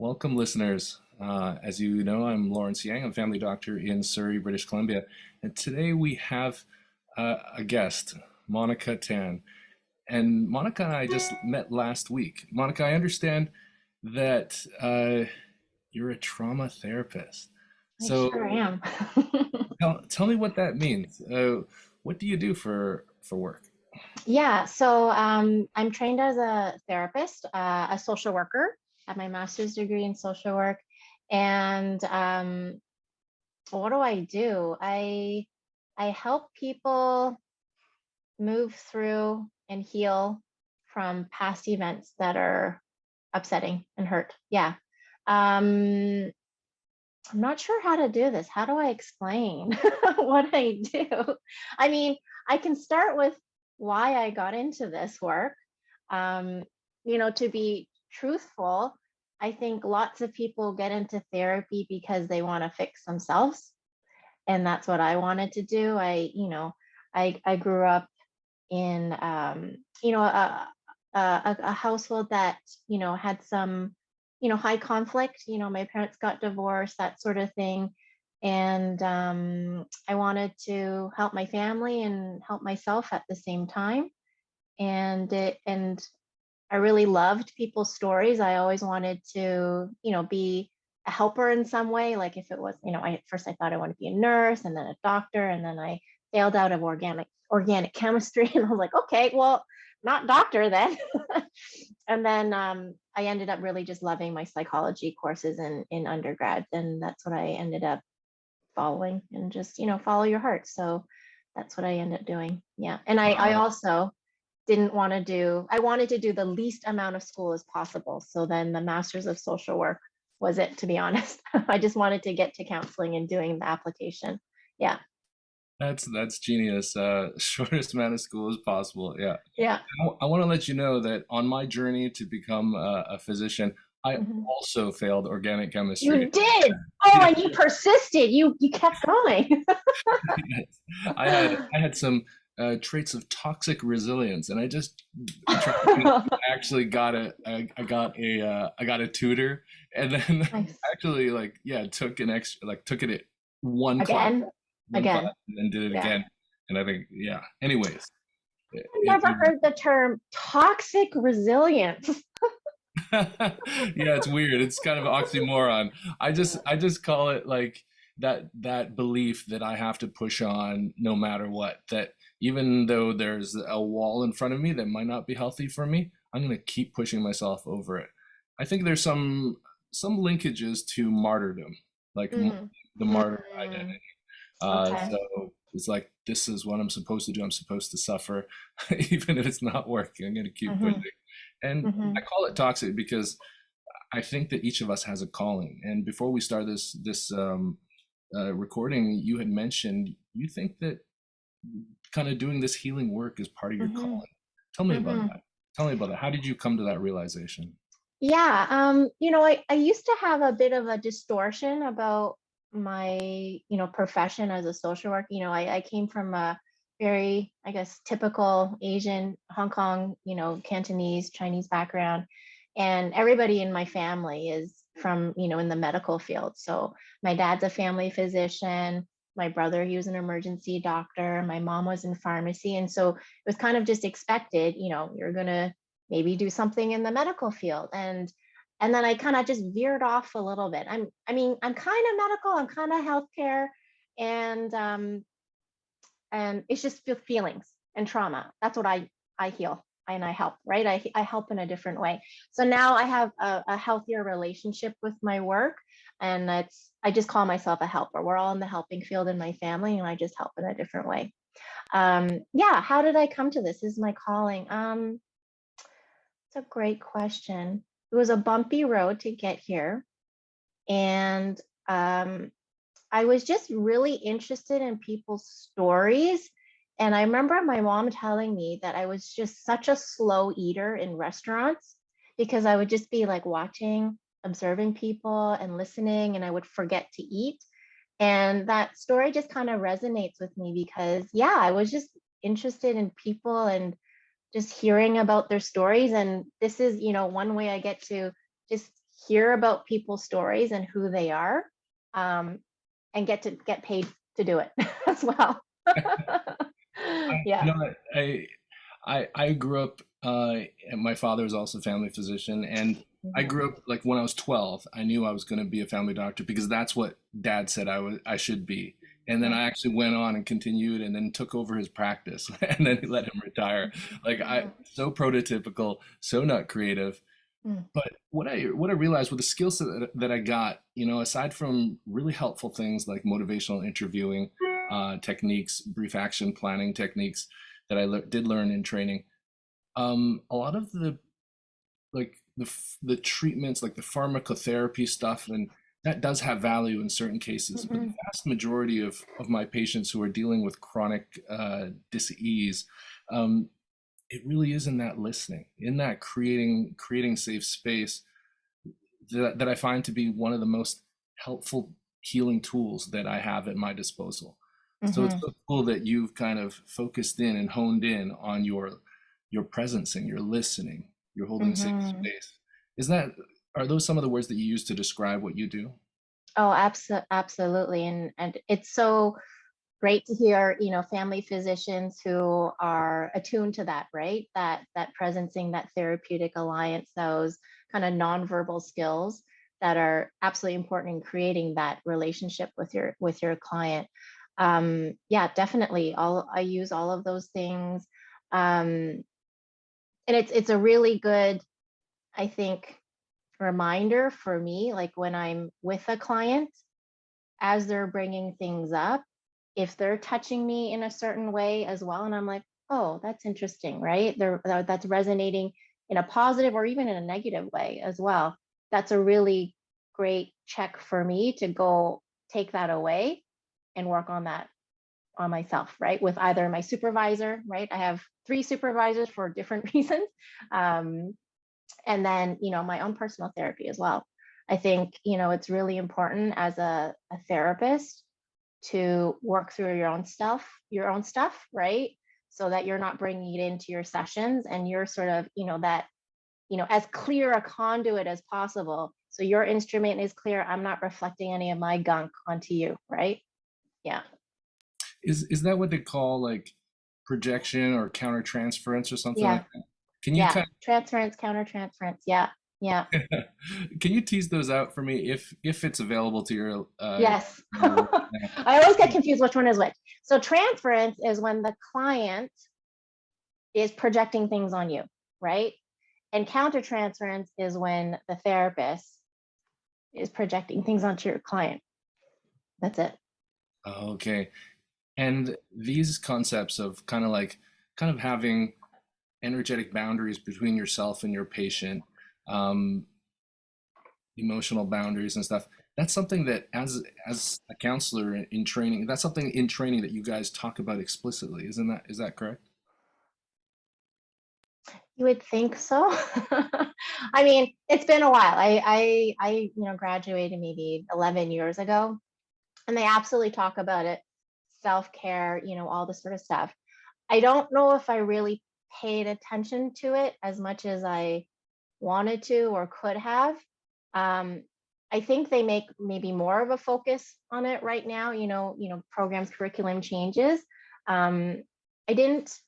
Welcome, listeners. As you know, I'm Lawrence Yang. I'm a family doctor in Surrey, British Columbia. And today we have a guest, Monica Tan. And Monica and I just met last week. Monica, I understand that you're a trauma therapist. I So sure am. tell me what that means. What do you do for work? Yeah, so I'm trained as a therapist, a social worker. I have my master's degree in social work. And what do I do? I help people move through and heal from past events that are upsetting and hurt. Yeah. Um, I'm not sure how to do this. How do I explain what I do? I mean, I can start with why I got into this work. Um, to be truthful, I think lots of people get into therapy because they want to fix themselves. And that's what I wanted to do. I grew up in, a household that, had some, high conflict. My parents got divorced, that sort of thing. And I wanted to help my family and help myself at the same time. And I really loved people's stories. I always wanted to, be a helper in some way. Like if it was, at first I thought I wanted to be a nurse and then a doctor, and then I failed out of organic chemistry, and I was like, okay, well, not doctor then. And then I ended up really just loving my psychology courses in undergrad, and that's what I ended up following, and just follow your heart. So that's what I ended up doing. Yeah, and I Wow. also didn't want to do, I wanted to do the least amount of school as possible. So then the Masters of Social Work was it, to be honest. I just wanted to get to counseling and doing the application. Yeah. That's genius. Shortest amount of school as possible. Yeah. Yeah. I want to let you know that on my journey to become a physician, I Mhm. also failed organic chemistry. You did. Oh, and you persisted. You kept going. Yes. I had some traits of toxic resilience, and I just tried to actually got I got a tutor, and then Nice. actually took an extra took it at one class Again. one class Again. and then did it Yeah. again, and I think anyways I never heard the term toxic resilience. yeah, it's weird. It's kind of an oxymoron. I just call it like that belief that I have to push on no matter what. That even though there's a wall in front of me that might not be healthy for me, I'm gonna keep pushing myself over it. I think there's some linkages to martyrdom, like Mm. the martyr Mm. identity. Okay. So it's like this is what I'm supposed to do. I'm supposed to suffer, even if it's not working. I'm gonna keep pushing. Hmm. And I Hmm. call it toxic because I think that each of us has a calling. And before we start this recording, you had mentioned you think that kind of doing this healing work is part of your Hmm. calling. Tell me about Hmm. that. Tell me about that. How did you come to that realization? Yeah, I used to have a bit of a distortion about my, profession as a social worker. I came from a very, I guess, typical Asian, Hong Kong, Cantonese, Chinese background. And everybody in my family is from, in the medical field. So my dad's a family physician. My brother, he was an emergency doctor. My mom was in pharmacy. And so it was kind of just expected, you're going to maybe do something in the medical field. And then I kind of just veered off a little bit. I'm kind of medical, I'm kind of healthcare, and it's just feelings and trauma. That's what I heal and I help, right? I help in a different way. So now I have a healthier relationship with my work, and I just call myself a helper. We're all in the helping field in my family, and I just help in a different way. Yeah, how did I come to this? This is my calling. It's a great question. It was a bumpy road to get here. And um, I was just really interested in people's stories. And I remember my mom telling me that I was just such a slow eater in restaurants, because I would just be like watching, observing people and listening, and I would forget to eat. And that story just kind of resonates with me because, yeah, I was just interested in people and just hearing about their stories. And this is, one way I get to just hear about people's stories and who they are, and get paid to do it as well. You Yeah. know, I grew up, and my father was also a family physician, and I Mhm. grew up like when I was 12, I knew I was going to be a family doctor because that's what dad said I should be. And then Yeah. I actually went on and continued and then took over his practice and then he let him retire. Like Mhm. so prototypical, so not creative. Mm. But what I realized with the skill set that I got, aside from really helpful things like motivational interviewing techniques, brief action planning techniques that did learn in training, a lot of the treatments, like the pharmacotherapy stuff, and that does have value in certain cases. But the Mhm. vast majority of my patients who are dealing with chronic dis-ease, um, it really is in that listening, in that creating safe space that I find to be one of the most helpful healing tools that I have at my disposal. So it's Mhm. so cool that you've kind of focused in and honed in on your presence and your listening, you're holding safe Mhm. space. Is that Are those some of the words that you use to describe what you do? Oh, absolutely. And it's so great to hear, family physicians who are attuned to that, right? That presencing, that therapeutic alliance, those kind of nonverbal skills that are absolutely important in creating that relationship with your client. Yeah, definitely. I use all of those things. And it's a really good, I think, reminder for me, like when I'm with a client, as they're bringing things up, if they're touching me in a certain way as well, and I'm like, oh, that's interesting, right? That's resonating in a positive or even in a negative way as well. That's a really great check for me to go take that away and work on that on myself, right? With either my supervisor, right? I have 3 supervisors for different reasons. Um, and then, my own personal therapy as well. I think, it's really important as a therapist to work through your own stuff, right? So that you're not bringing it into your sessions and you're sort of, that, as clear a conduit as possible. So your instrument is clear. I'm not reflecting any of my gunk onto you, right? Yeah. Is that what they call like projection or countertransference or something Yeah. like that? Can you Yeah. kind Transference, countertransference. Yeah. Yeah. can you tease those out for me if it's available to Yes. your work now? I always get confused which one is which. So transference is when the client is projecting things on you, right? And countertransference is when the therapist is projecting things onto your client. That's it. Okay. And these concepts of kind of having energetic boundaries between yourself and your patient, um, emotional boundaries and stuff. That's something that as a counselor in training, that's something in training that you guys talk about explicitly. Is that correct? You would think so. I mean, it's been a while. Graduated maybe 11 years ago, and they absolutely talk about it, self-care, all this sort of stuff. I don't know if I really paid attention to it as much as I wanted to or could have. Um, I think they make maybe more of a focus on it right now, programs, curriculum changes. Um, I didn't,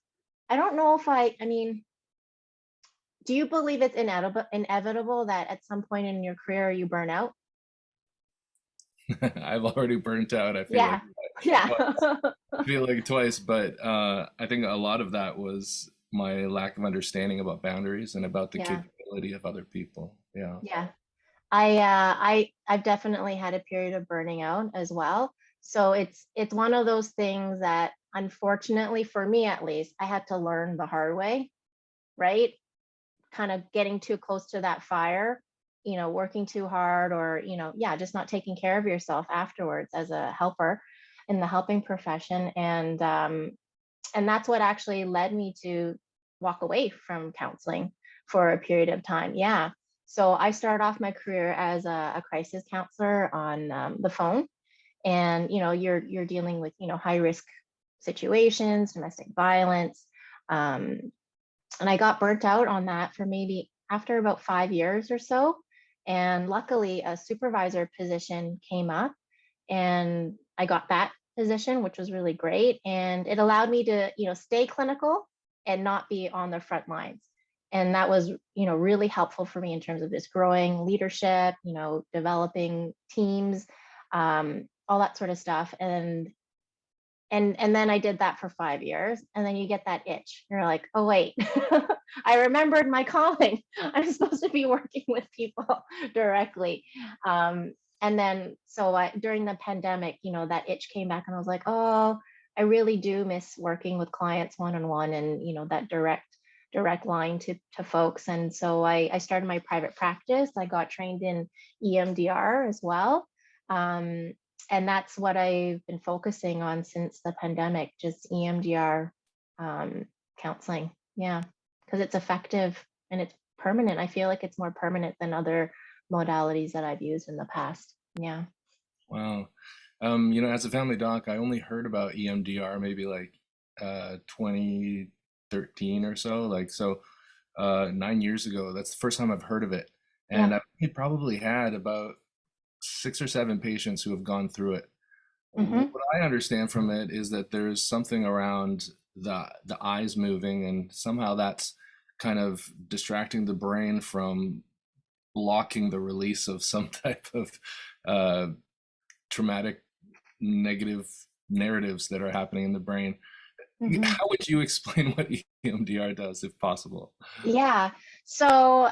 I don't know if I mean, do you believe it's inevitable that at some point in your career you burn out? I've already burnt out, I feel like Yeah. Yeah. twice. I feel like twice, but I think a lot of that was my lack of understanding about boundaries and about the Yeah. capability of other people. Yeah. Yeah. I've definitely had a period of burning out as well. So it's one of those things that unfortunately for me at least, I had to learn the hard way, right? Kind of getting too close to that fire, working too hard or, yeah, just not taking care of yourself afterwards as a helper in the helping profession. And that's what actually led me to walk away from counseling for a period of time. Yeah. So I started off my career as a crisis counselor on the phone, and you're dealing with high risk situations, domestic violence, um, and I got burnt out on that for maybe after about 5 years or so. And luckily, a supervisor position came up, and I got that position, which was really great. And it allowed me to, stay clinical and not be on the front lines. And that was, really helpful for me in terms of just growing leadership, developing teams, all that sort of stuff. And then I did that for 5 years, and then you get that itch. You're like, oh wait, I remembered my calling. I'm supposed to be working with people directly. And then during the pandemic, that itch came back, and I was like, oh, I really do miss working with clients one-on-one, and that direct line to folks. And so I started my private practice. I got trained in EMDR as well. And that's what I've been focusing on since the pandemic, just EMDR counseling. Yeah, because it's effective and it's permanent. I feel like it's more permanent than other modalities that I've used in the past. Yeah. Wow. As a family doc, I only heard about EMDR maybe like 2013 or so. Like, so 9 years ago, that's the first time I've heard of it. And Yeah. I've probably had about 6 or 7 patients who have gone through it. Hmm. What I understand from it is that there's something around the eyes moving, and somehow that's kind of distracting the brain from blocking the release of some type of uh, traumatic negative narratives that are happening in the brain. Hmm. How would you explain what EMDR does, if possible? Yeah. So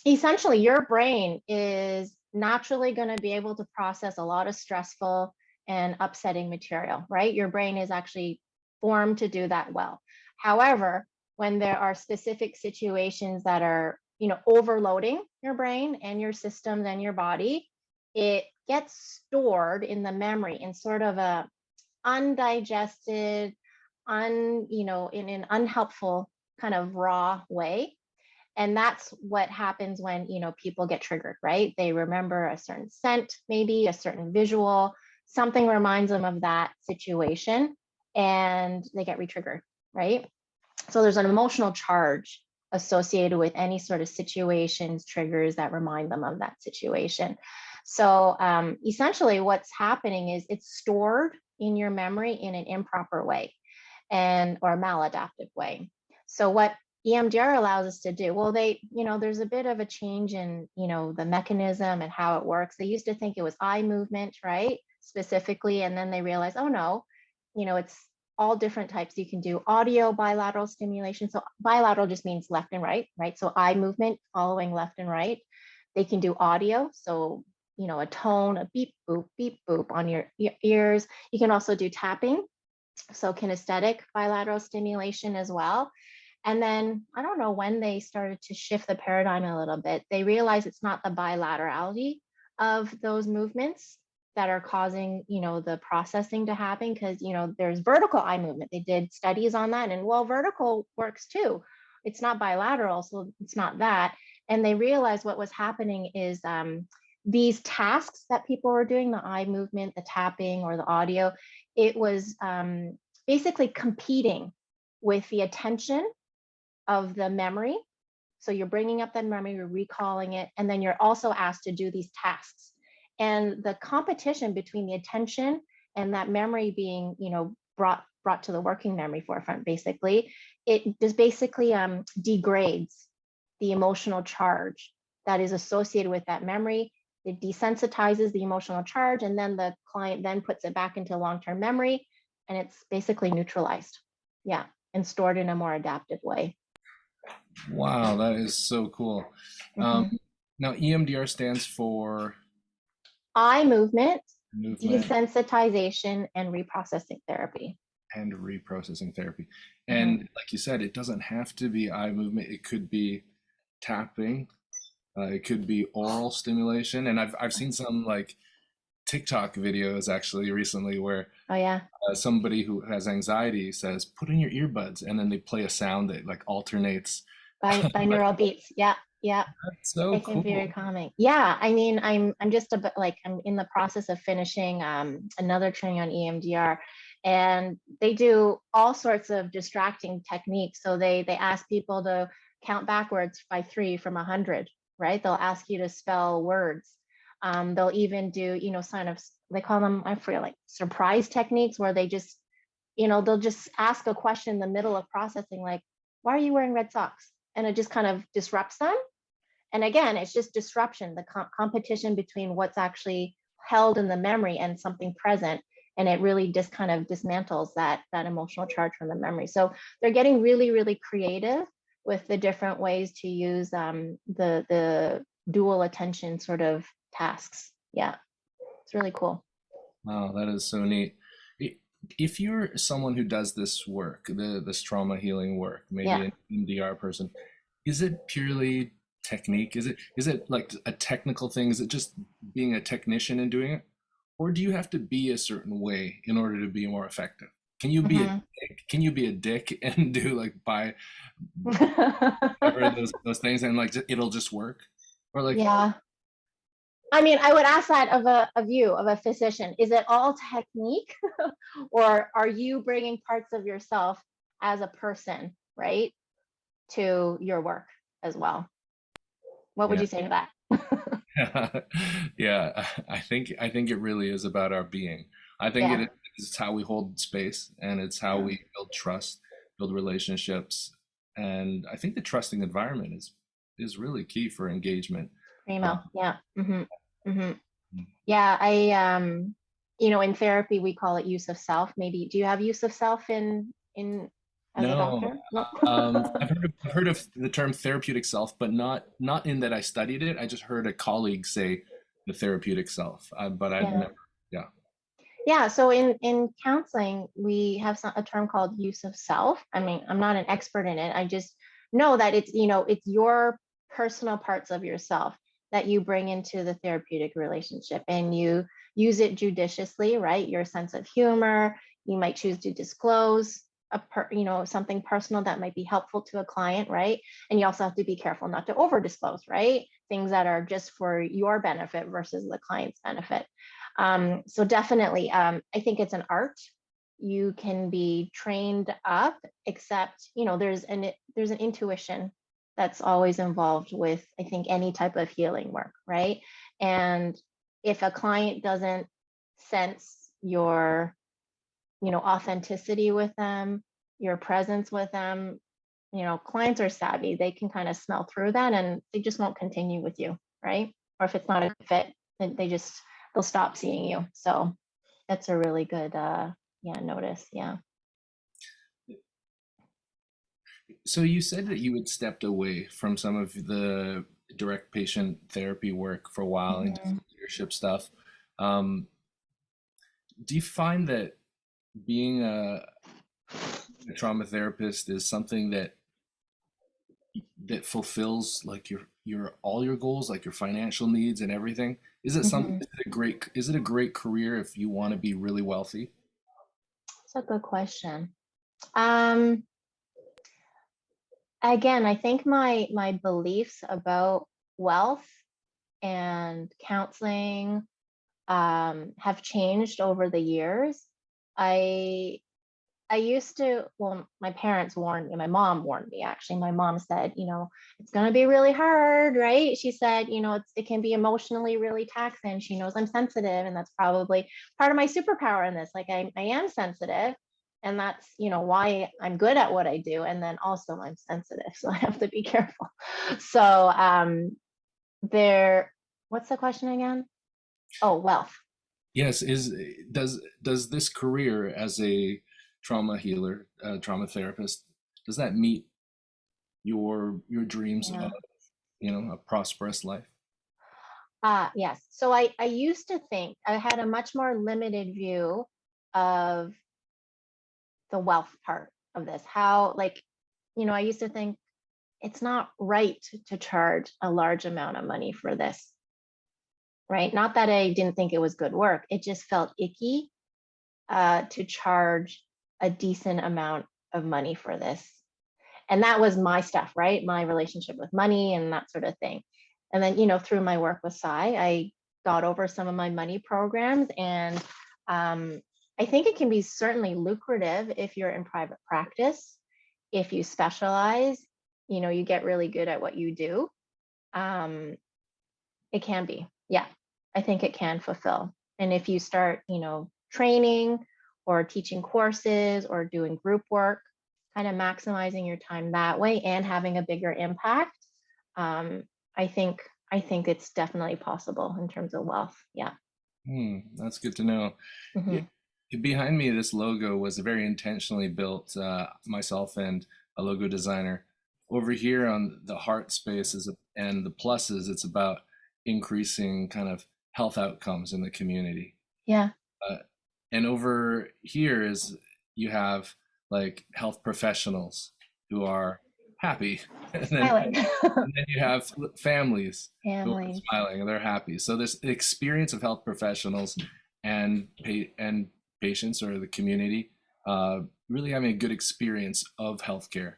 essentially, your brain is naturally going to be able to process a lot of stressful and upsetting material, right? Your brain is actually formed to do that well. However, when there are specific situations that are, overloading your brain and your systems and your body, it gets stored in the memory in sort of a undigested, in an unhelpful kind of raw way. And that's what happens when people get triggered, right? They remember a certain scent, maybe a certain visual, something reminds them of that situation, and they get retriggered, right? So there's an emotional charge associated with any sort of situations, triggers that remind them of that situation. So essentially what's happening is it's stored in your memory in an improper way, or a maladaptive way. So what EMDR allows us to do, well, there's a bit of a change in, the mechanism and how it works. They used to think it was eye movement, right? Specifically, and then they realized, oh no, it's all different types. You can do audio bilateral stimulation. So bilateral just means left and right, right? So eye movement following left and right. They can do audio. So, a tone, a beep, boop on your ears. You can also do tapping. So kinesthetic bilateral stimulation as well. And then I don't know when they started to shift the paradigm a little bit. They realized it's not the bilaterality of those movements that are causing, the processing to happen, because, there's vertical eye movement. They did studies on that, and well, vertical works too. It's not bilateral, so it's not that. And they realized what was happening is these tasks that people were doing, the eye movement, the tapping, or the audio, it was basically competing with the attention of the memory. So you're bringing up that memory, you're recalling it, and then you're also asked to do these tasks. And the competition between the attention and that memory being, brought to the working memory forefront, basically, it just basically degrades the emotional charge that is associated with that memory. It desensitizes the emotional charge, and then the client then puts it back into long-term memory, and it's basically neutralized. Yeah, and stored in a more adaptive way. Wow, that is so cool. Um, Mhm. Now, EMDR stands for Eye movement, movement desensitization, and reprocessing therapy. and reprocessing therapy. And Mhm. like you said, it doesn't have to be eye movement. It could be tapping. It could be oral stimulation. And I've seen some like TikTok videos actually recently where Oh yeah, somebody who has anxiety says, "Put in your earbuds," and then they play a sound that like alternates. binaural beats. Yeah, yeah. That's so It can be very cool. calming. Yeah, I mean, I'm just a bit like I'm in the process of finishing another training on EMDR, and they do all sorts of distracting techniques. So they ask people to count backwards by 3 from 100, right? They'll ask you to spell words. They'll even do, sign of, they call them, I forget, like surprise techniques, where they just, they'll just ask a question in the middle of processing, like, why are you wearing red socks? And it just kind of disrupts them. And again, it's just disruption, the competition between what's actually held in the memory and something present. And it really just kind of dismantles that emotional charge from the memory. So they're getting really, really creative with the different ways to use the dual attention sort of tasks. Yeah, it's really cool. Wow, that is so neat. If you're someone who does this work, this trauma healing work, maybe Yeah. an MDR person, is it purely technique? Is it like a technical thing? Is it just being a technician and doing it? Or do you have to be a certain way in order to be more effective? Can you be a Mhm. dick? Can you be a dick and do like buy whatever those things and like it'll just work? Or like Yeah. I mean, I would ask that of you, of a physician. Is it all technique, or are you bringing parts of yourself as a person, right, to your work as well? What would yeah. you say to that? Yeah, I think it really is about our being. I think Yeah, it is how we hold space and it's how yeah, we build trust, build relationships, and I think the trusting environment is really key for engagement. Uh, primo. Yeah. Hmm. Yeah, in therapy we call it use of self. Maybe do you have use of self in as a no, doctor? No. I've heard of the term therapeutic self, but not in that I studied it. I just heard a colleague say the therapeutic self, but I'd Yeah. never. Yeah. Yeah, so in counseling, we have a term called use of self. I mean, I'm not an expert in it. I just know that it's your personal parts of yourself that you bring into the therapeutic relationship, and you use it judiciously, right? Your sense of humor, you might choose to disclose something personal that might be helpful to a client, right? And you also have to be careful not to over disclose, right? Things that are just for your benefit versus the client's benefit. So definitely, I think it's an art. You can be trained up, except there's an intuition that's always involved with, I think, any type of healing work, right? And if a client doesn't sense your authenticity with them, your presence with them, clients are savvy. They can kind of smell through that, and they just won't continue with you, right? Or if it's not a fit, then they'll stop seeing you. So that's a really good yeah, notice. Yeah. So you said that you had stepped away from some of the direct patient therapy work for a while and Mhm. some leadership stuff. Um, do you find that being a trauma therapist is something that fulfills like your all your goals, like your financial needs and everything? Is it some? Mhm. Is it a great career if you want to be really wealthy? That's a good question. Um, Again, I think my beliefs about wealth and counseling have changed over the years. I I used to, well, my parents warned me, my mom warned me actually. My mom said, it's going to be really hard, right? She said, it can be emotionally really taxing. She knows I'm sensitive, and that's probably part of my superpower in this. Like I am sensitive, and that's, why I'm good at what I do. And then also I'm sensitive, so I have to be careful. So, there, what's the question again? Oh, wealth. Yes. Does this career as a trauma healer, trauma therapist, does that meet your dreams Yeah. of a prosperous life? Yes. So I used to think I had a much more limited view of the wealth part of this. How, like, I used to think it's not right to charge a large amount of money for this, right? Not that I didn't think it was good work. It just felt icky to charge a decent amount of money for this. And that was my stuff, right? My relationship with money and that sort of thing. And then, through my work with Sai, I got over some of my money programs. And I think it can be certainly lucrative if you're in private practice, if you specialize, you get really good at what you do. um, it can be. Yeah, I think it can fulfill. And if you start, training or teaching courses or doing group work, kind of maximizing your time that way and having a bigger impact, um, I think I think it's definitely possible in terms of wealth. Yeah. That's good to know. Yeah, Hmm. behind me, this logo was very intentionally built, myself and a logo designer. Over here on the heart space and the pluses, it's about increasing kind of health outcomes in the community. Yeah. Uh, and over here is you have like health professionals who are happy, Smiling. and then you have families who are Families. smiling and they're happy. So there's the experience of health professionals and patients or the community really having a good experience of healthcare.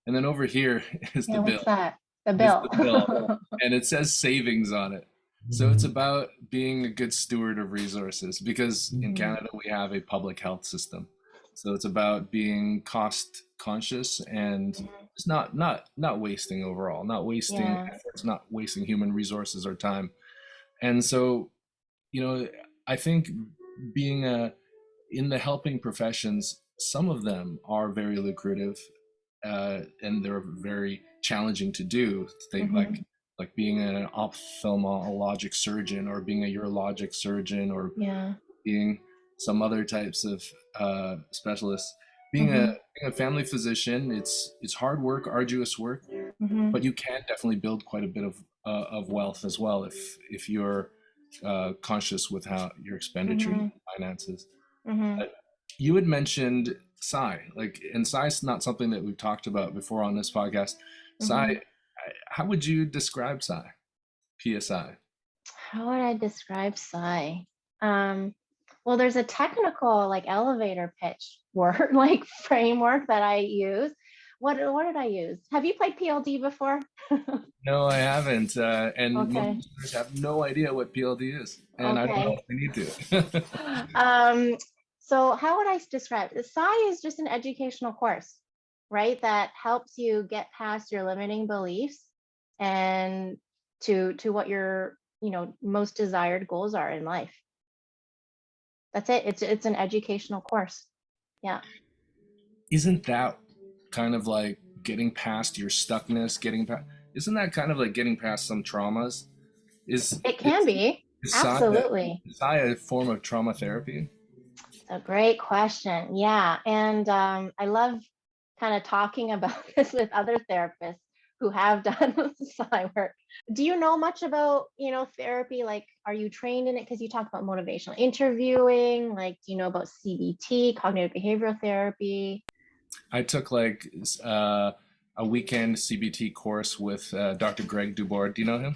And then over here is Yeah, the what's bill. that? The Is bill. the bill, and it says savings on it. So it's about being a good steward of resources because in Mhm. Canada we have a public health system. So it's about being cost conscious and just not wasting overall, not wasting Yeah. efforts, not wasting human resources or time. And so, you know, I think being a in the helping professions, some of them are very lucrative, and they're very challenging to do. Think Hmm. like being an ophthalmologic surgeon or being a urologic surgeon or Yeah. being some other types of specialists. Being a Hmm. being a family physician, it's hard work, arduous work, Hmm. but you can definitely build quite a bit of wealth as well if you're conscious with how your expenditure and Hmm. finances. Hmm. You had mentioned psi, like, and psi is not something that we've talked about before on this podcast. Hmm. Psi, how would you describe psi? PSI. How would I describe psi? Um, well, there's a technical like elevator pitch word like framework that I use. What did I use? Have you played PLD before? No, I haven't, and most Okay. listeners have no idea what PLD is, and I don't know Okay. if they need to. Um, so how would I describe it? Psi is just an educational course, right? That helps you get past your limiting beliefs and to what your, most desired goals are in life. That's it. It's an educational course. Yeah. Isn't that kind of like getting past your stuckness, getting past, isn't that kind of like getting past some traumas? Is It can is, be. is psi Absolutely. is psi a form of trauma therapy? It's a great question. Yeah. And I love kind of talking about this with other therapists who have done psi work. Do you know much about, therapy? Like, are you trained in it? Because you talked about motivational interviewing. Like, do you know about CBT, cognitive behavioral therapy? I took like a weekend CBT course with Dr. Greg Dubord. Do you know him?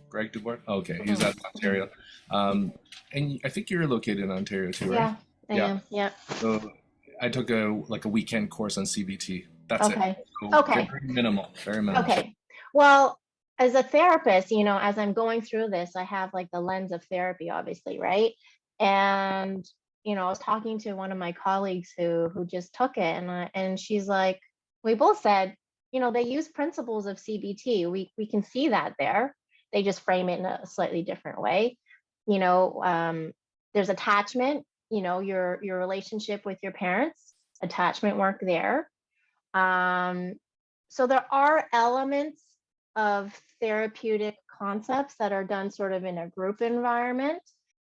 Greg Dubord? Oh, okay, he's out Mhm, of mhm. Ontario. And I think you're located in Ontario too, right? Yeah, I Yeah. am. Yeah. So I took a weekend course on CBT. That's it. Okay. So very Okay. minimal, very minimal. Okay. Well, as a therapist, as I'm going through this, I have like the lens of therapy, obviously, right? And I was talking to one of my colleagues who just took it, and she's like, we both said, they use principles of CBT. We can see that there. They just frame it in a slightly different way. You know, um, there's attachment. Your relationship with your parents, attachment work there. Um, so there are elements of therapeutic concepts that are done sort of in a group environment.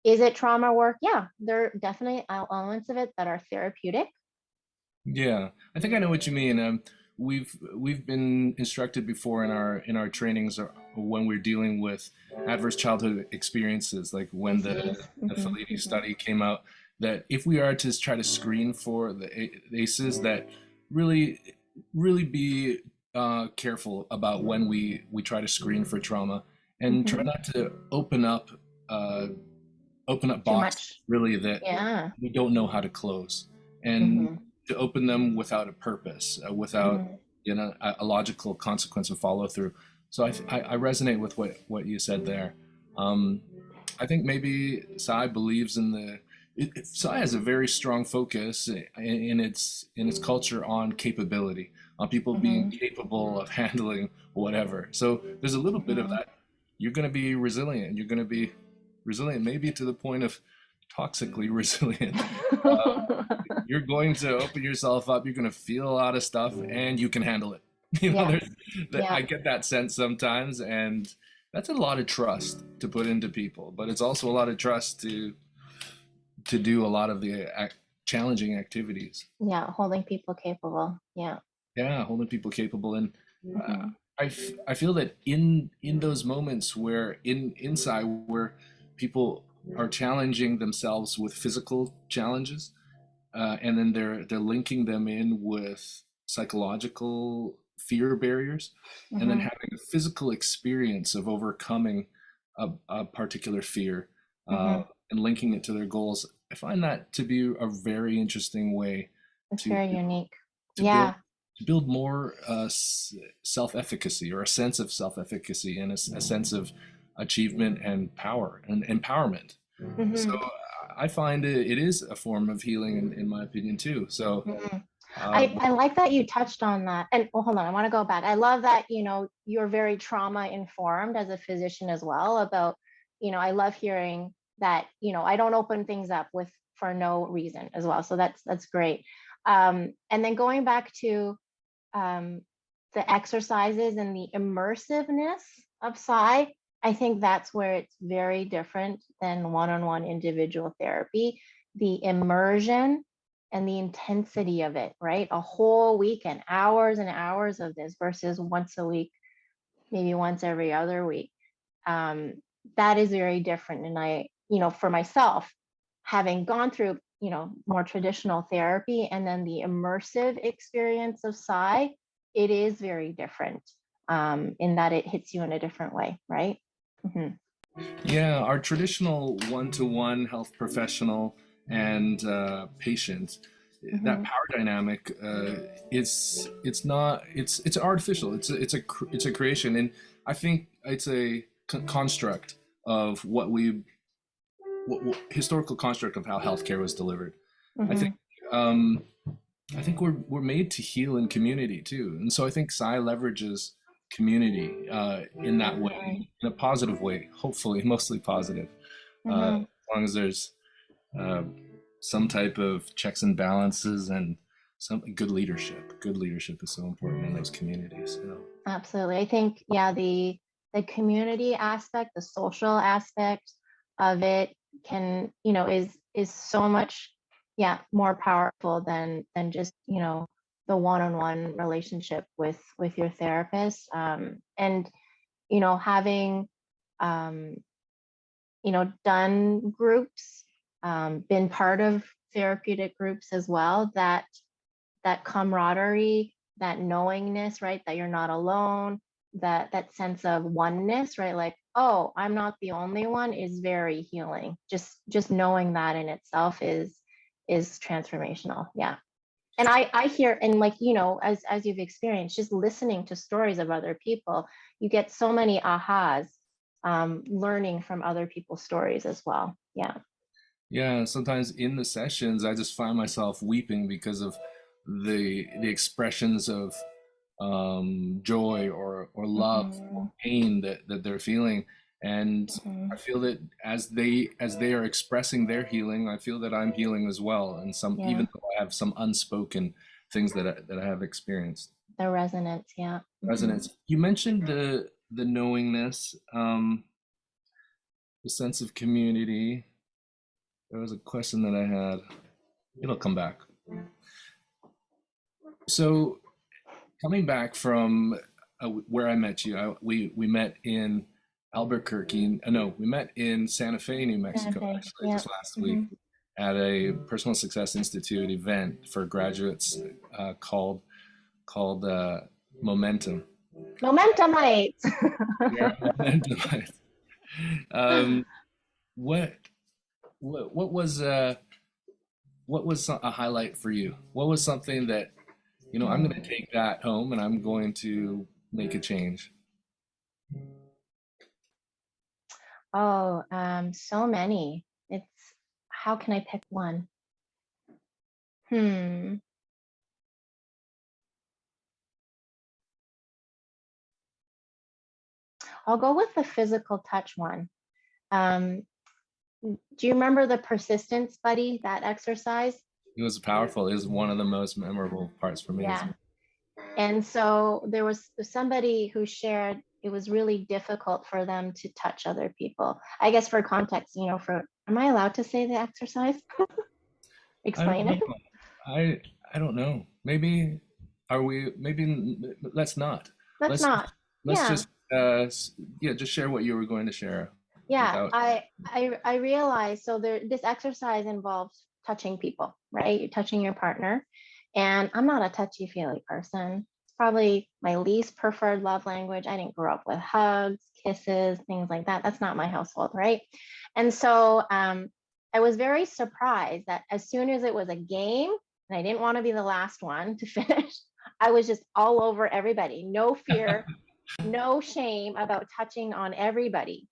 Is it trauma work? Yeah, there are definitely elements of it that are therapeutic. Yeah, I think I know what you mean. We've been instructed before in our trainings or when we're dealing with adverse childhood experiences, like when ACEs. the Hmm. Felitti Hmm. study came out, that if we are to try to screen for the ACEs, that really really be careful about when we try to screen for trauma and try Hmm. not to uh, open up Too boxes much. really that Yeah. we don't know how to close, and Hmm. to open them without a purpose, without Hmm. a logical consequence of follow through. So I resonate with what you said there. Um, I think maybe Sai believes in Sai has a very strong focus in its culture on capability. on people being Hmm. capable of handling whatever. So there's a little bit of Hmm. that. You're going to be resilient. You're going to be resilient, maybe to the point of toxically resilient. Uh, you're going to open yourself up. You're going to feel a lot of stuff, and you can handle it. Yes. I Yeah. get that sense sometimes, and that's a lot of trust to put into people. But it's also a lot of trust to do a lot of the challenging activities. Yeah. Holding people capable. Yeah. Yeah, holding people capable, and uh, Hmm. I feel that in those moments where inside where people are challenging themselves with physical challenges, and then they're linking them in with psychological fear barriers, and then Hmm. having a physical experience of overcoming a particular fear, Hmm. and linking it to their goals. I find that to be a very interesting way It's to very unique. to build Yeah. to build more self-efficacy, or a sense of self-efficacy, and a sense of achievement and power and empowerment. So Hmm. I find it is a form of healing in my opinion too. So Hmm. um, I like that you touched on that. And oh, hold on, I want to go back. I love that, you're very trauma informed as a physician as well about, I love hearing that, I don't open things up with for no reason as well. So that's great. And then going back to um, the exercises and the immersiveness of psi, I think that's where it's very different than one-on-one individual therapy. The immersion and the intensity of it, right? A whole week and hours of this versus once a week, maybe once every other week. Um, that is very different. And for myself, having gone through, more traditional therapy and then the immersive experience of psi, it is very different in that it hits you in a different way, right? Hmm. yeah, our traditional one-to-one health professional and patient, that Hmm. power dynamic, it's not it's artificial. It's a creation, and I think it's a construct of what historical construct of how healthcare was delivered. I think Hmm. um, I think we're made to heal in community too, and so I think Psi leverages community in that Definitely. way, in a positive way. Hopefully, mostly positive. Hmm. As long as there's uh, some type of checks and balances and some good leadership. Good leadership is so important in those communities. You know? Absolutely. I think, yeah, the community aspect, the social aspect of it is so much, yeah, more powerful than just, the one-on-one relationship with your therapist. And having um, done groups, been part of therapeutic groups as well, that camaraderie, that knowingness, right? That you're not alone, that sense of oneness, right? Like, oh, I'm not the only one is very healing. Just knowing that in itself is transformational. Yeah. And I hear, and like, as you've experienced, just listening to stories of other people, you get so many ahas, learning from other people's stories as well. Yeah. Yeah, sometimes in the sessions, I just find myself weeping because of the expressions of joy or love or Hmm. pain that they're feeling, and Hmm. I feel that as they are expressing their healing, I feel that I'm healing as well, and some Yeah. even though I have some unspoken things that I have experienced. The resonance. Yeah. Hmm. Resonance. You mentioned the knowingness, the sense of community. There was a question that I had. It'll come back. So coming back from where I met you, we met in Albuquerque. No, we met in Santa Fe, New Santa Mexico, Fe. actually, Yeah. just last week Hmm. at a Personal Success Institute event for graduates called Momentum. Momentumites. Yeah, Momentum. um, what what was a highlight for you? What was something that I'm going to Hmm. take that home and I'm going to make a change? Oh, so many. It's how can I pick one? Hmm. I'll go with the physical touch one. Um, do you remember the persistence buddy, that exercise? It was powerful. It was one of the most memorable parts for me as Yeah. well. And so there was somebody who shared it was really difficult for them to touch other people. I guess for context, am I allowed to say the exercise? I don't Explain know. it. I I don't know. Maybe are we? Maybe let's not. Let's Let's not. let's Yeah. just yeah, just share what you were going to share Yeah, without. I realized so this exercise involves touching people, right? You're touching your partner. And I'm not a touchy-feely person. It's probably my least preferred love language. I didn't grow up with hugs, kisses, things like that. That's not my household, right? And so I was very surprised that as soon as it was a game, and I didn't want to be the last one to finish, I was just all over everybody. No fear, no shame about touching on everybody.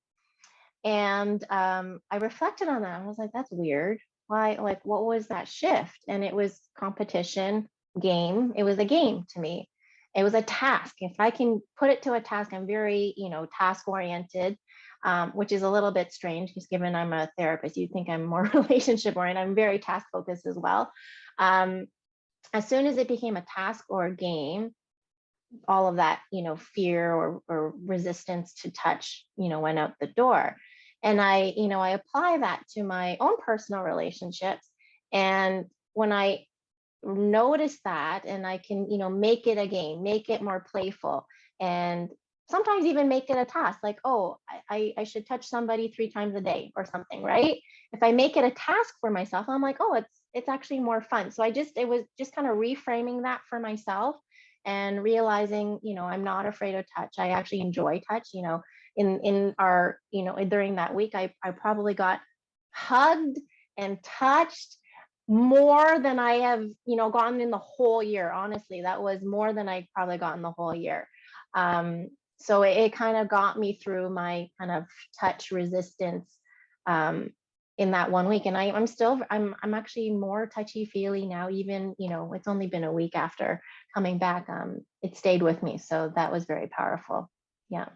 And I reflected on that. I was like, that's weird. Why, like, what was that shift? And it was competition, game. It was a game to me. It was a task. If I can put it to a task, I'm very, task oriented, which is a little bit strange because given I'm a therapist, you'd think I'm more relationship oriented. I'm very task focused as well. Um, as soon as it became a task or a game, all of that, fear or resistance to touch, went out the door. And I apply that to my own personal relationships. And when I notice that and I can, make it a game, make it more playful, and sometimes even make it a task like, oh, I should touch somebody 3 times a day or something, right? If I make it a task for myself, I'm like, oh, it's actually more fun. So it was just kind of reframing that for myself and realizing, I'm not afraid of touch. I actually enjoy touch. In our, during that week, I probably got hugged and touched more than I have, gotten in the whole year. Honestly, that was more than I probably got in the whole year. So it kind of got me through my kind of touch resistance um, in that one week. And I'm actually more touchy feely now, even, it's only been a week after coming back. It stayed with me. So that was very powerful. Yeah.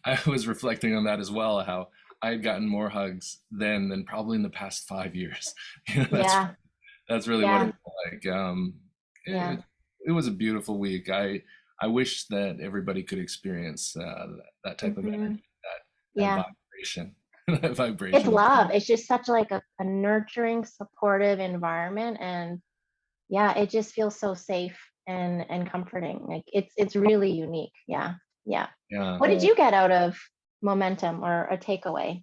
I was reflecting on that as well, how I had gotten more hugs then than probably in the past 5 years. Yeah. That's really what it Yeah. was like. Yeah. It was a beautiful week. I wish that everybody could experience that type of Hmm. energy, that Yeah. vibration, that It's vibration. love. It's just such like a nurturing, supportive environment. And yeah, it just feels so safe and comforting. Like it's really unique. Yeah. Yeah. Yeah, What did you get out of momentum or a takeaway?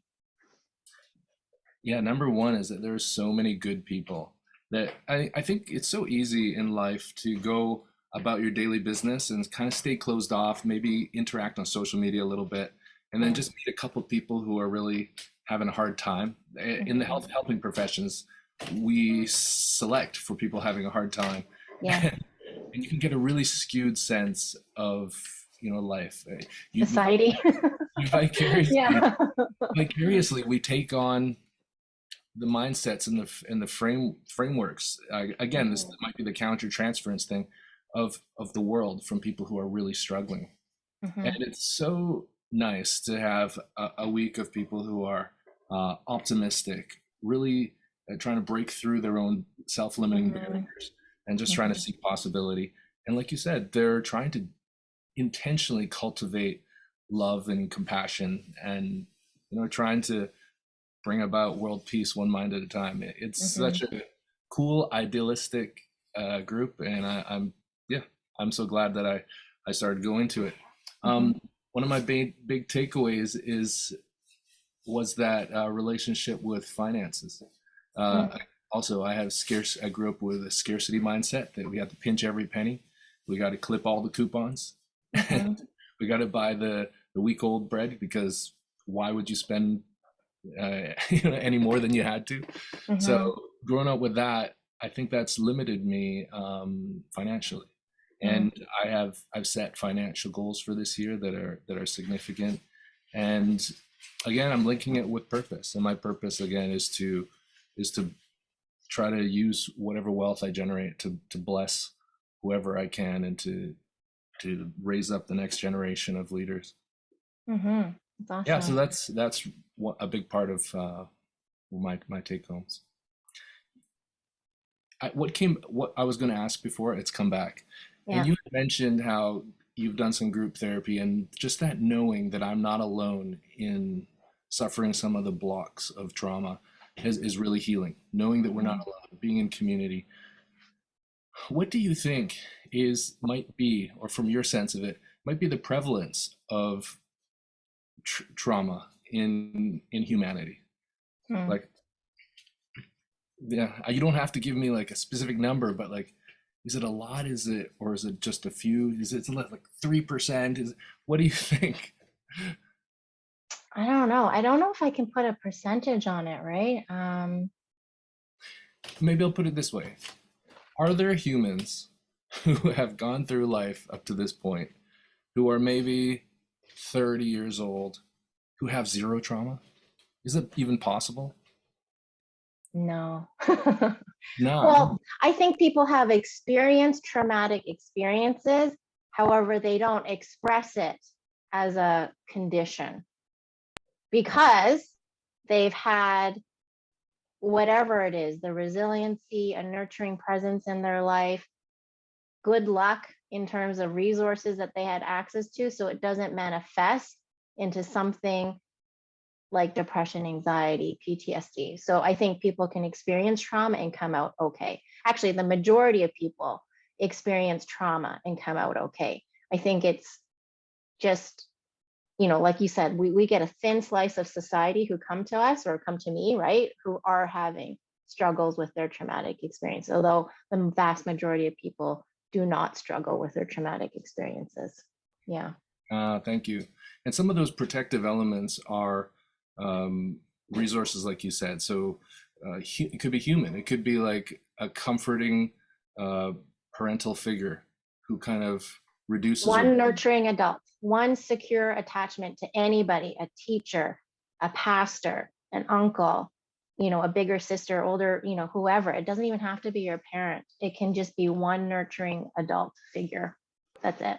yeah. Number one is that there are so many good people that I think it's so easy in life to go about your daily business and kind of stay closed off, maybe interact on social media a little bit, and then just meet a couple people who are really having a hard time. In the Mhm. helping professions, we select for people having a hard time, Yeah. and you can get a really skewed sense of life. You, Society. you vicariously Yeah. vicariously we take on the mindsets and the frameworks. Again, this Mhm. might be the counter transference thing of the world from people who are really struggling, and Mhm. it's so nice to have a week of people who are optimistic, really trying to break through their own self-limiting Mhm. barriers and just trying to Mhm. see possibility. And like you said, they're trying to intentionally cultivate love and compassion, and trying to bring about world peace one mind at a time. It's such Mhm. a cool, idealistic group, and yeah, I'm so glad that I started going to it. Mhm. One of my big takeaways was that relationship with finances. Uh, Mhm. Also, I have scarce. I grew up with a scarcity mindset that we have to pinch every penny. We got to clip all the coupons. Mhm. We got to buy the week old bread because why would you spend any more than you had to? So Mhm. growing up with that, I think that's limited me financially, Mhm. and I've set financial goals for this year that are significant, and again, I'm linking it with purpose, and my purpose again is to try to use whatever wealth I generate to bless whoever I can and to raise up the next generation of leaders. Mm-hmm. It's Yeah, so awesome. that's a big part of my take homes. What I was going to ask before, it's come back. And Yeah. you had mentioned how you've done some group therapy, and just that knowing that I'm not alone in suffering some of the blocks of trauma is really healing. Knowing that we're not Mm-hmm. alone, being in community. What do you think might be, or from your sense of it, might be the prevalence of trauma in humanity? Mm. Like, yeah, you don't have to give me like a specific number, but like, is it a lot? Is it, or is it just a few? Is it like 3%? What do you think? I don't know. I don't know if I can put a percentage on it, right? Maybe I'll put it this way. Are there humans who have gone through life up to this point who are maybe 30 years old who have zero trauma? Is it even possible? No. No. Well, I think people have experienced traumatic experiences. However, they don't express it as a condition because they've had whatever it is, the resiliency, a nurturing presence in their life, good luck in terms of resources that they had access to. So it doesn't manifest into something like depression, anxiety, PTSD. So I think people can experience trauma and come out okay. Actually, the majority of people experience trauma and come out okay. I think it's just, like you said, we get a thin slice of society who come to us or come to me, right, who are having struggles with their traumatic experience, although the vast majority of people do not struggle with their traumatic experiences. Yeah. Thank you. And some of those protective elements are um, resources, like you said. So it could be human. It could be like a comforting uh, parental figure who kind of reduces or One nurturing adult, one secure attachment to anybody, a teacher, a pastor, an uncle, a bigger sister, older, whoever. It doesn't even have to be your parent. It can just be one nurturing adult figure. That's it.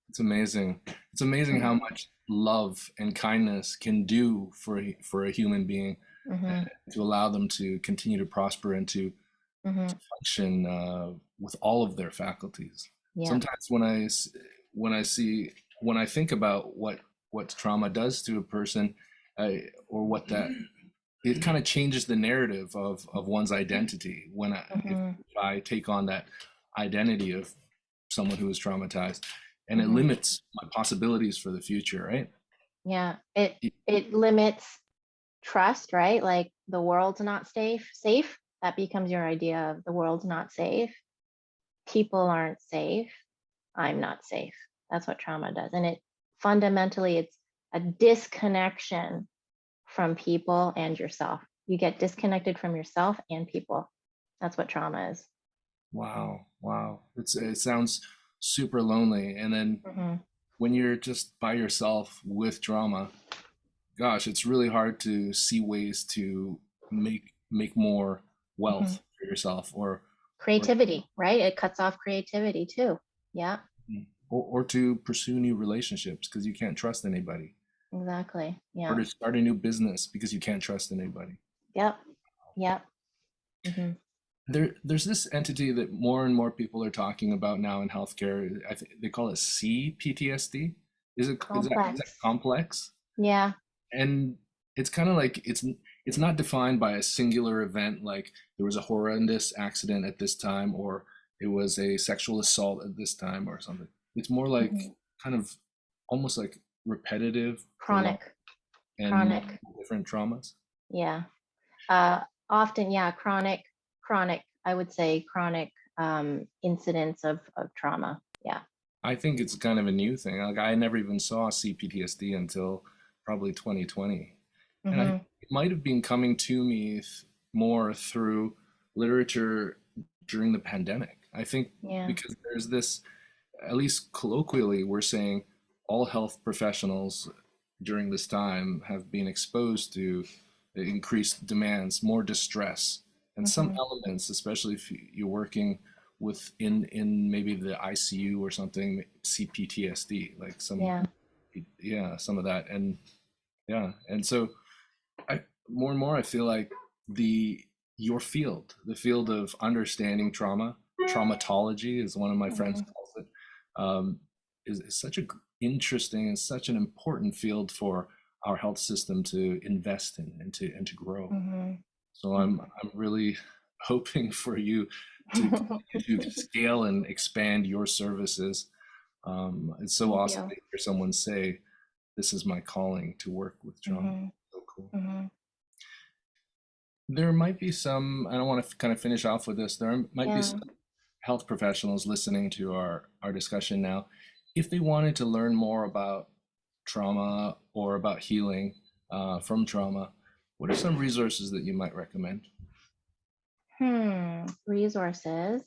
it's amazing. It's amazing how much love and kindness can do for a human being, Mm-hmm. to allow them to continue to prosper and Mm-hmm. to function with all of their faculties. Yeah. Sometimes when I see when I think about what trauma does to a person, or what that it kind of changes the narrative of one's identity when if Mm-hmm. I take on that identity of someone who is traumatized, and it Mm-hmm. limits my possibilities for the future, right? Yeah. It limits trust, right? Like the world's not safe. That becomes your idea of the world's not safe. People aren't safe. I'm not safe. That's what trauma does. And it fundamentally, it's a disconnection from people and yourself. You get disconnected from yourself and people. That's what trauma is. Wow, wow. It sounds super lonely. And then Mm-hmm. when you're just by yourself with drama, gosh, it's really hard to see ways to make more Mm-hmm. wealth for yourself, or Creativity, right? It cuts off creativity too. Yeah, or to pursue new relationships because you can't trust anybody, exactly. or Yeah. to start a new business because you can't trust anybody. Yep. Yep. Mm-hmm. There's this entity that more and more people are talking about now in healthcare. I think they call it CPTSD. Is that Complex. complex? Yeah. And it's kind of like it's not defined by a singular event, like there was a horrendous accident at this time, or it was a sexual assault at this time or something. It's more like Mm-hmm. kind of almost like repetitive, prolonged, Chronic. and Chronic. multiple different traumas. Yeah. Often, yeah, chronic, I would say chronic incidents of trauma. Yeah. I think it's kind of a new thing. Like I never even saw CPTSD until probably 2020. And Mm-hmm. it might have been coming to me more through literature during the pandemic. I think Yeah. because there's this, at least colloquially, we're saying all health professionals during this time have been exposed to increased demands, more distress, and some Mm-hmm. elements, especially if you're working in maybe the ICU or something, CPTSD, like some Yeah. yeah, some of that. And yeah, and so I more and more I feel like the your field, the field of understanding trauma, traumatology, as one of my friends Mhm, calls it, is such a interesting and such an important field for our health system to invest in and to grow. mhm, So mhm. I'm really hoping for you to continue to scale and expand your services. It's so Thank awesome you. to hear someone say, "This is my calling to work with trauma." Mhm, So cool. mhm. There might be some, I don't want to kind of finish off with this. There might be Yeah. some health professionals listening to our discussion now. If they wanted to learn more about trauma or about healing from trauma, what are some resources that you might recommend? Resources.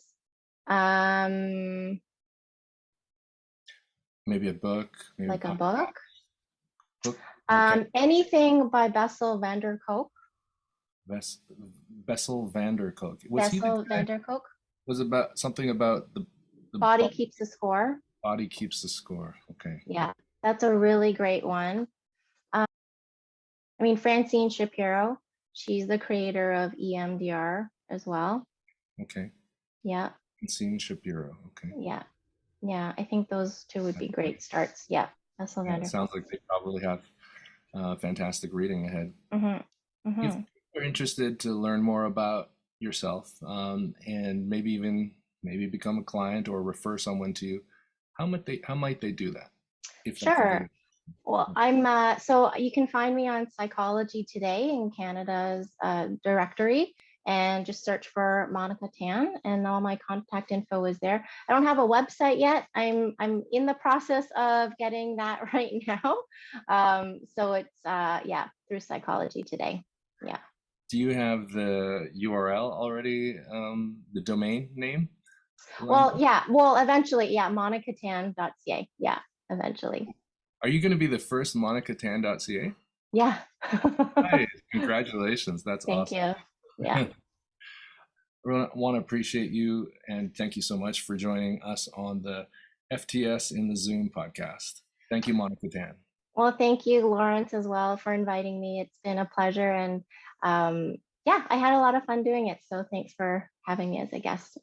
Um, Maybe a book, maybe a like a podcast. book. Book. Okay. Anything by Bessel van der Kolk. Ves- Bessel van der Kolk. Was he the Bessel guy? van der Kolk. Was about something about the Body keeps the score. body keeps the score. Okay. Yeah, that's a really great one. Um, I mean, Francine Shapiro, she's the creator of EMDR as well. Okay. Yeah, Francine Shapiro. Okay. yeah, yeah. I think those two would be great starts. Yeah, Bessel Yeah, van it der sounds Kolk. like they probably have fantastic reading ahead. Mm-hmm. If Mm-hmm. people are interested to learn more about yourself and maybe even maybe become a client or refer someone to you, how might they do that if that's a Sure. good Well, I'm so you can find me on Psychology Today in Canada's directory and just search for Monica Tan and all my contact info is there. I don't have a website yet. I'm in the process of getting that right now. So it's yeah, through Psychology Today. Yeah. Do you have the URL already, the domain name lined Well, up? yeah. Well, eventually, yeah, monicatan.ca. Yeah, eventually. Are you going to be the first monicatan.ca? Yeah. Nice. Congratulations. That's Thank awesome. you. Yeah. I want to appreciate you and thank you so much for joining us on the FTS in the Zoom podcast. Thank you, Monica Tan. Well, thank you, Lawrence, as well for inviting me. It's been a pleasure. And yeah, I had a lot of fun doing it. So thanks for having me as a guest.